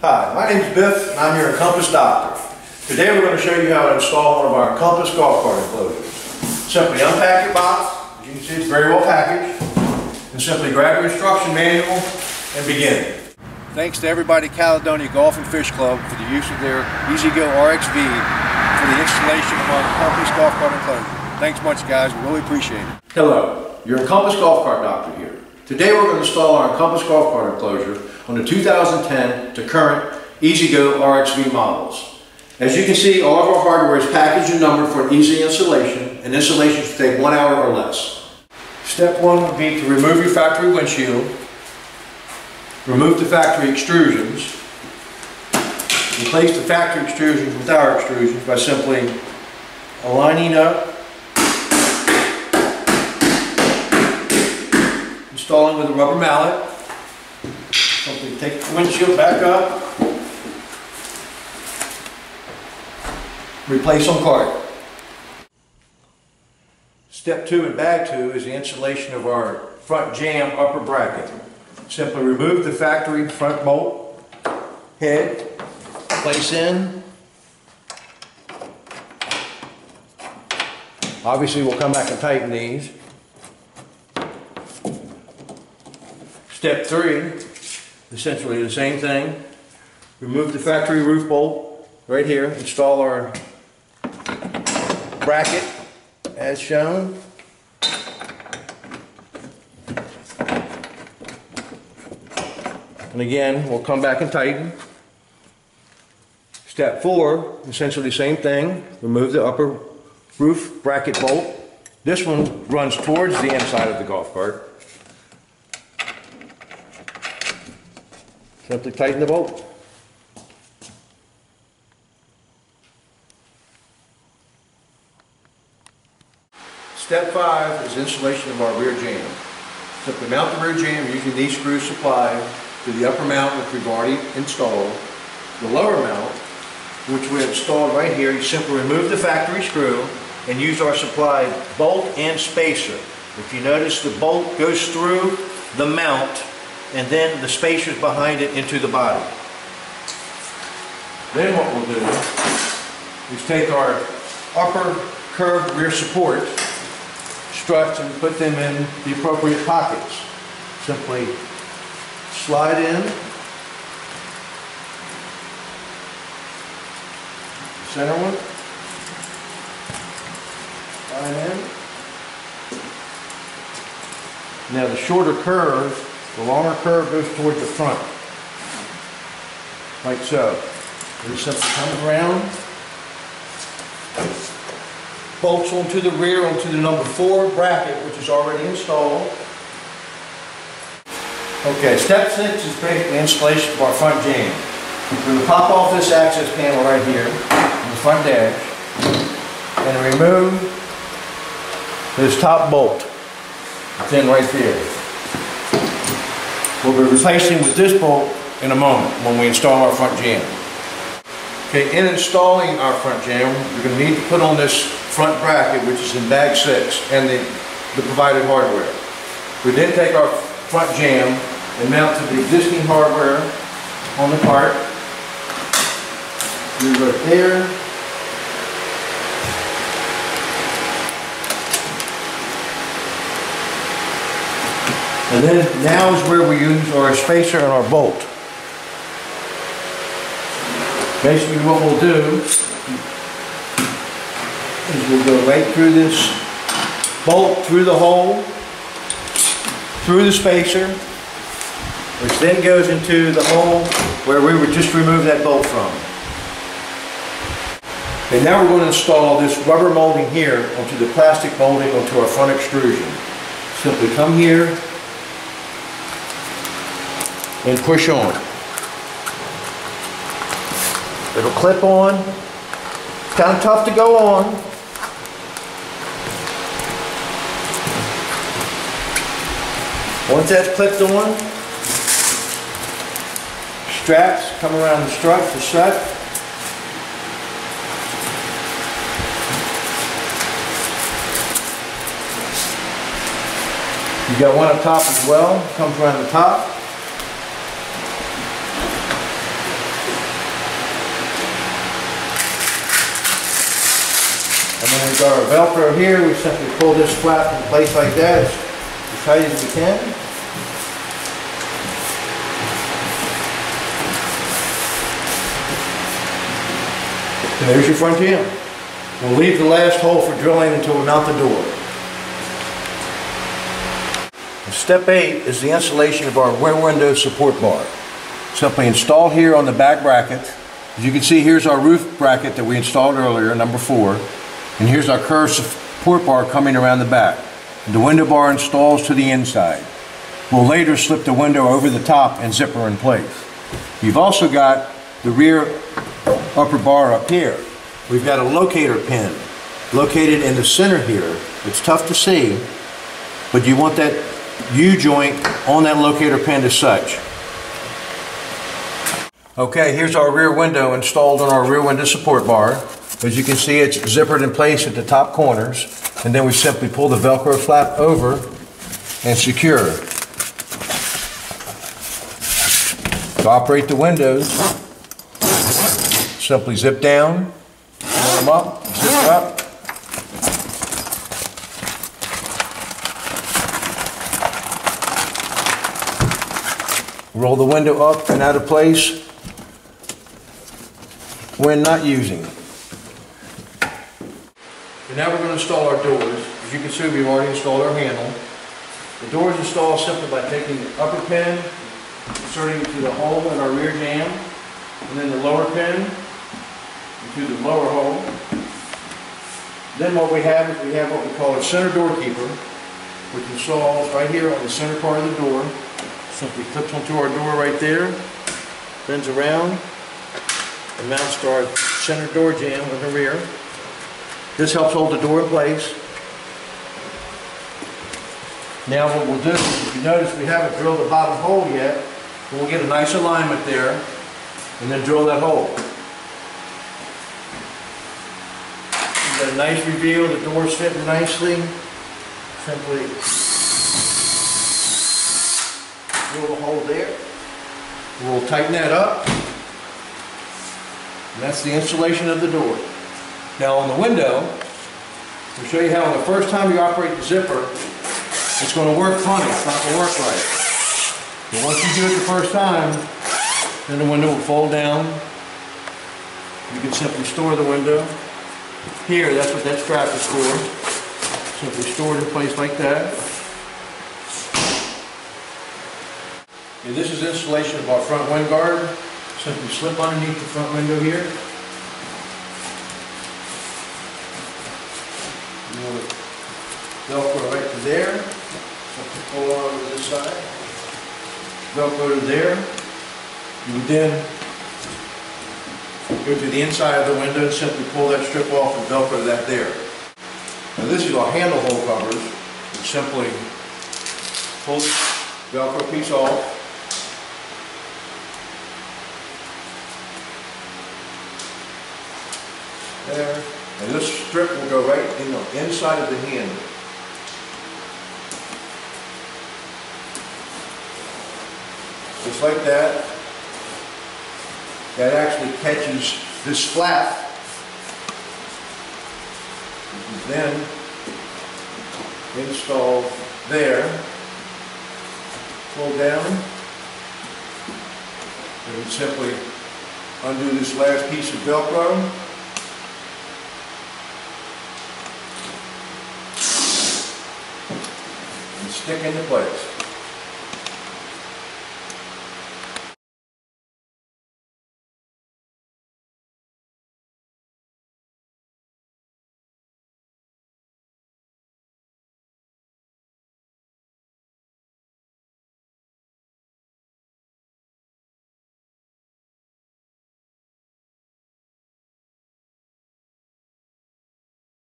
Hi, my name is Biff and I'm your Encompass doctor. Today we're going to show you how to install one of our Encompass golf cart enclosures. Simply unpack your box, as you can see it's very well packaged, and simply grab your instruction manual and begin. Thanks to everybody at Caledonia Golf and Fish Club for the use of their E-Z-GO RXV for the installation of our Encompass golf cart enclosure. Thanks much guys, we really appreciate it. Hello, your Encompass golf cart doctor here. Today we're going to install our Encompass golf cart enclosure on the 2010 to current E-Z-GO RXV models. As you can see, all of our hardware is packaged and numbered for an easy installation, and installation should take 1 hour or less. Step one would be to remove your factory windshield, remove the factory extrusions, replace the factory extrusions with our extrusions by simply aligning up, installing with a rubber mallet. Simply take the windshield back up, replace on cart. Step two in bag two is the installation of our front jamb upper bracket. Simply remove the factory front bolt head, place in. Obviously we'll come back and tighten these. Step three, essentially the same thing. Remove the factory roof bolt right here, install our bracket as shown. And again, we'll come back and tighten. Step four, essentially the same thing. Remove the upper roof bracket bolt. This one runs towards the inside of the golf cart. Simply tighten the bolt. Step five is installation of our rear jamb. Simply mount the rear jamb using these screws supplied to the upper mount, which we've already installed. The lower mount, which we have installed right here, you simply remove the factory screw and use our supplied bolt and spacer. If you notice, the bolt goes through the mount and then the spacers behind it into the body. Then what we'll do is take our upper curved rear support struts and put them in the appropriate pockets. Simply slide in, center one, slide in. Now the shorter curve, the longer curve goes toward the front, like so. We simply come around, bolts onto the rear, onto the number 4 bracket, which is already installed. Okay, step 6 is basically installation of our front jamb. We're going to pop off this access panel right here, on the front dash, and remove this top bolt. It's in right there. We'll be replacing with this bolt in a moment when we install our front jamb. Okay, in installing our front jamb, you're going to need to put on this front bracket, which is in bag 6, and the provided hardware. We then take our front jamb and mount to the existing hardware on the cart. You go there. And then now is where we use our spacer and our bolt. Basically what we'll do is we'll go right through this bolt, through the hole, through the spacer, which then goes into the hole where we would just remove that bolt from. Okay, now we're going to install this rubber molding here onto the plastic molding onto our front extrusion. Simply come here and push on. It'll clip on. It's kind of tough to go on. Once that's clipped on, straps come around the strut, You got one up top as well, comes around the top. And we've got our Velcro here. We simply pull this flap in place like that as tight as we can. And there's your front jam. We'll leave the last hole for drilling until we mount the door. Step 8 is the installation of our rear window support bar. Simply install here on the back bracket. As you can see, here's our roof bracket that we installed earlier, number 4. And here's our curved support bar coming around the back. The window bar installs to the inside. We'll later slip the window over the top and zipper in place. You've also got the rear upper bar up here. We've got a locator pin located in the center here. It's tough to see, but you want that U-joint on that locator pin as such. Okay, here's our rear window installed on our rear window support bar. As you can see, it's zippered in place at the top corners, and then we simply pull the Velcro flap over and secure. To operate the windows, simply zip down, roll them up, zip up. Roll the window up and out of place when not using. And now we're going to install our doors. As you can see, we've already installed our handle. The door is installed simply by taking the upper pin, inserting it to the hole in our rear jamb, and then the lower pin into the lower hole. Then what we have is we have what we call a center door keeper, which installs right here on the center part of the door. Simply clips onto our door right there, bends around, and mounts to our center door jamb in the rear. This helps hold the door in place. Now what we'll do is, if you notice we haven't drilled the bottom hole yet, we'll get a nice alignment there, and then drill that hole. You've got a nice reveal, the door's fitting nicely. Simply drill the hole there. We'll tighten that up. And that's the installation of the door. Now on the window, we'll show you how the first time you operate the zipper, it's going to work funny. It's not going to work right. But once you do it the first time, then the window will fold down. You can simply store the window. Here, that's what that strap is for. Simply store it in place like that. And this is installation of our front wind guard. Simply slip underneath the front window here. Velcro right to there. Simply pull on over to this side. Velcro to there. You would then go to the inside of the window and simply pull that strip off and Velcro that there. Now this is our handle hole covers. You simply pull the Velcro piece off. There. And this strip will go right in the inside of the handle. Just like that. That actually catches this flap. And then install there. Pull down. And we simply undo this last piece of Velcro. Stick into place.